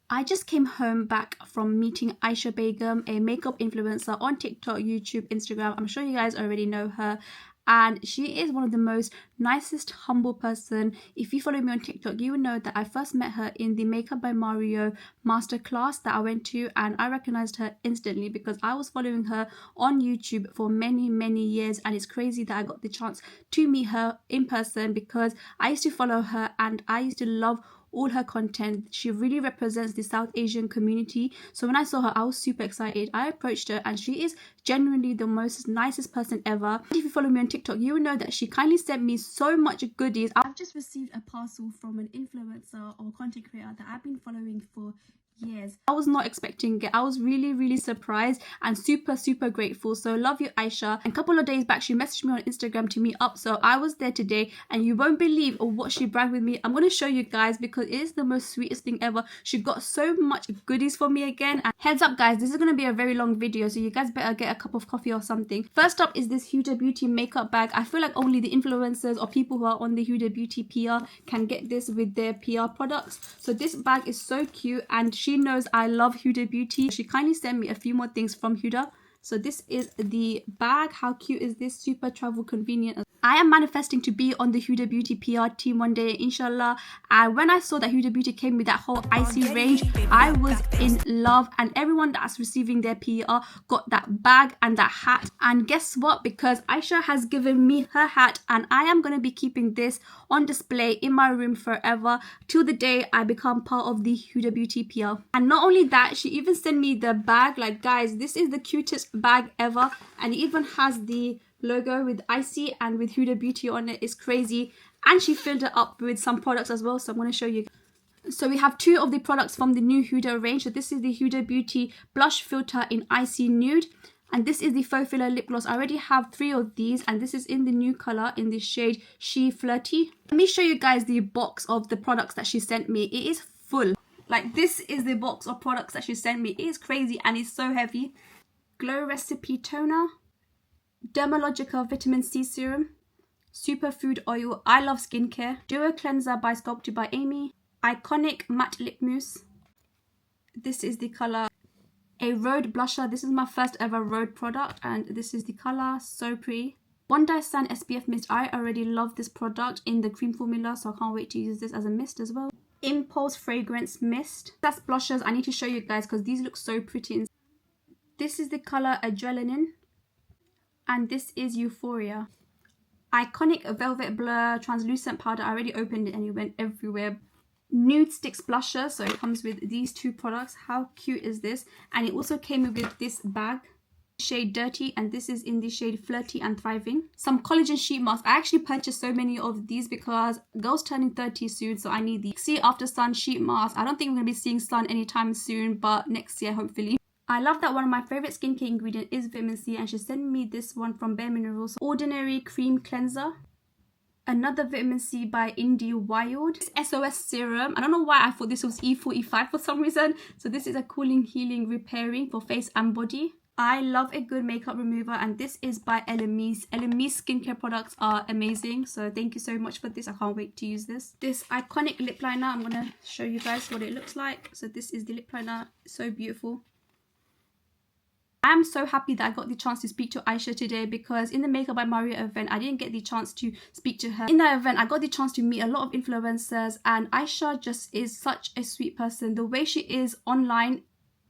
I just came home back from meeting Aysha Begum, a makeup influencer on TikTok, YouTube, Instagram. I'm sure you guys already know her. And she is one of the most nicest, humble person. If you follow me on TikTok, you will know that I first met her in the Makeup by Mario masterclass that I went to, and I recognized her instantly because I was following her on YouTube for many years, and it's crazy that I got the chance to meet her in person because I used to follow her and I used to love all her content. She really represents the South Asian community. So when I saw her, I was super excited. I approached her and she is genuinely the most nicest person ever. If you follow me on TikTok, you will know that she kindly sent me so much goodies. I've just received a parcel from an influencer or content creator that I've been following for years. I was not expecting it. I was really surprised and super grateful. So love you, Aysha. And a couple of days back she messaged me on Instagram to meet up, so I was there today and you won't believe what she bragged with me. I'm going to show you guys because it is the most sweetest thing ever. She got so much goodies for me again. And heads up guys, this is going to be a very long video, so you guys better get a cup of coffee or something. First up is this Huda Beauty makeup bag. I feel like only the influencers or people who are on the Huda Beauty PR can get this with their PR products. So this bag is so cute and she knows I love Huda Beauty. She kindly sent me a few more things from Huda. So this is the bag. How cute is this? Super travel convenient. I am manifesting to be on the Huda Beauty PR team one day, inshallah. And when I saw that Huda Beauty came with that whole icy range, I was in love. And everyone that's receiving their PR got that bag and that hat. And guess what? Because Aysha has given me her hat, and I am going to be keeping this on display in my room forever till the day I become part of the Huda Beauty PR. And not only that, she even sent me the bag. Like guys, this is the cutest bag ever, and it even has the logo with icy and with Huda Beauty on it. It's crazy. And she filled it up with some products as well, so I'm going to show you. So we have two of the products from the new Huda range. So this is the Huda Beauty blush filter in icy nude, and this is the faux filler lip gloss. I already have 3 of these, and this is in the new color in the shade She Flirty. Let me show you guys the box of the products that she sent me. It is full. Like, this is the box of products that she sent me. It is crazy and it's so heavy. Glow Recipe Toner, Dermalogica Vitamin C Serum, Superfood Oil, I Love Skincare, Duo Cleanser by Sculpted by Amy, Iconic Matte Lip Mousse. This is the color. A Rhode Blusher. This is my first ever Rhode product, and this is the color. So pretty. Bondi Sun SPF Mist. I already love this product in the cream formula, so I can't wait to use this as a mist as well. Impulse Fragrance Mist. That's blushes. I need to show you guys because these look so pretty. This is the color Adrenaline, and this is Euphoria. Iconic Velvet Blur Translucent Powder. I already opened it and it went everywhere. Nude Sticks Blusher. So it comes with these 2 products. How cute is this? And it also came with this bag. Shade Dirty, and this is in the shade Flirty and Thriving. Some collagen sheet masks. I actually purchased so many of these because girls turning 30 soon, so I need the See After Sun sheet mask. I don't think we're going to be seeing sun anytime soon, but next year hopefully. I love that one of my favorite skincare ingredient is vitamin C, and she sent me this one from Bare Minerals, Ordinary Cream Cleanser. Another vitamin C by Indie Wild. SOS Serum. I don't know why I thought this was E45 for some reason. So this is a cooling, healing, repairing for face and body. I love a good makeup remover, and this is by Elemis. Elemis skincare products are amazing, so thank you so much for this. I can't wait to use this. This iconic lip liner, I'm going to show you guys what it looks like. So this is the lip liner. So beautiful. I'm so happy that I got the chance to speak to Aysha today, because in the Makeup by Mario event, I didn't get the chance to speak to her. In that event, I got the chance to meet a lot of influencers, and Aysha just is such a sweet person. The way she is online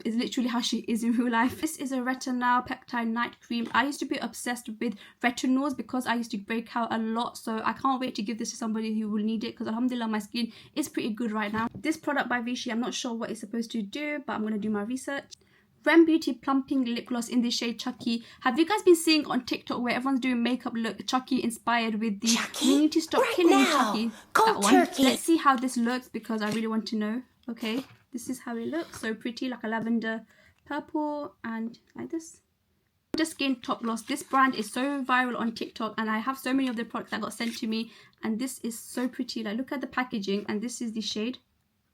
is literally how she is in real life. This is a retinol peptide night cream. I used to be obsessed with retinols because I used to break out a lot, so I can't wait to give this to somebody who will need it, because alhamdulillah my skin is pretty good right now. This product by Vichy, I'm not sure what it's supposed to do, but I'm going to do my research. Rem Beauty Plumping Lip Gloss in the shade Chucky. Have you guys been seeing on TikTok where everyone's doing makeup look Chucky inspired with the Chucky? You Need to Stop Right Killing now. Chucky? Cold That one. turkey. Let's see how this looks because I really want to know. Okay, this is how it looks. So pretty, like a lavender purple and like this. Huda Skin Top Gloss. This brand is so viral on TikTok, and I have so many of the products that got sent to me, and this is so pretty. Like, look at the packaging, and this is the shade.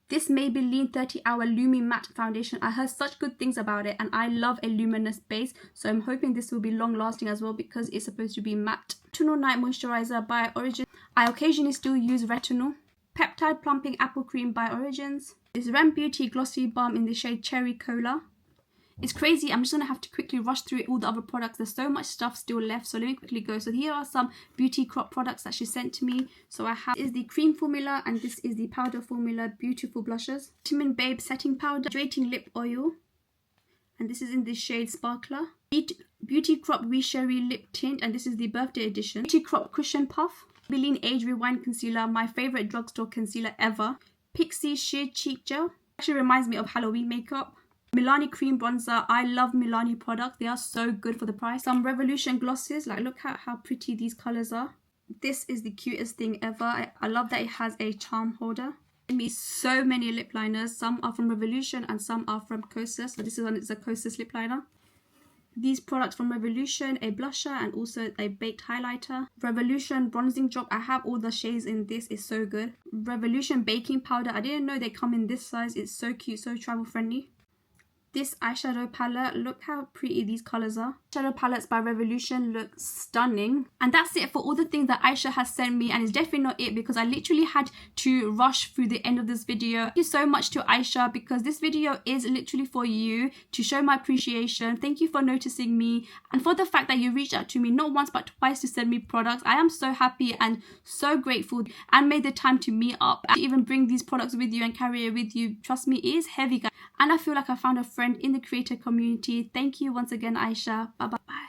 This Maybelline 30 Hour Lumi Matte Foundation. I heard such good things about it, and I love a luminous base, so I'm hoping this will be long lasting as well because it's supposed to be matte. Retinol Night Moisturizer by Origins. I occasionally still use retinol. Peptide Plumping Apple Cream by Origins. This Huda Beauty Glossy Balm in the shade Cherry Cola. It's crazy. I'm just going to have to quickly rush through all the other products. There's so much stuff still left, so let me quickly go. So here are some beauty crop products that she sent to me. So I have, this is the cream formula and this is the powder formula beautiful blushes. Vitamin Babe setting powder, hydrating lip oil, and this is in the shade Sparkler. Beauty Crop Resherry lip tint, and this is the birthday edition. Beauty Crop Cushion Puff. Maybelline Age Rewind concealer, my favorite drugstore concealer ever. Pixie Sheer Cheek Gel, actually reminds me of Halloween makeup. Milani Cream Bronzer. I love Milani products. They are so good for the price. Some Revolution glosses. Like, look at how pretty these colors are. This is the cutest thing ever. I love that it has a charm holder. Me so many lip liners. Some are from Revolution and some are from Kosas. So this is one, it's a Kosas lip liner. These products from Revolution, a blusher and also a baked highlighter. Revolution bronzing drop. I have all the shades in this. It's so good. Revolution baking powder. I didn't know they come in this size. It's so cute, so travel friendly. This eyeshadow palette, look how pretty these colors are. Shadow palettes by Revolution look stunning. And that's it for all the things that Aysha has sent me, and it's definitely not it because I literally had to rush through the end of this video. Thank you so much to Aysha because this video is literally for you, to show my appreciation. Thank you for noticing me and for the fact that you reached out to me not once but twice to send me products. I am so happy and so grateful and made the time to meet up and to even bring these products with you and carry it with you. Trust me, it is heavy, guys. And I feel like I found a friend in the creator community. Thank you once again, Aysha. Bye bye.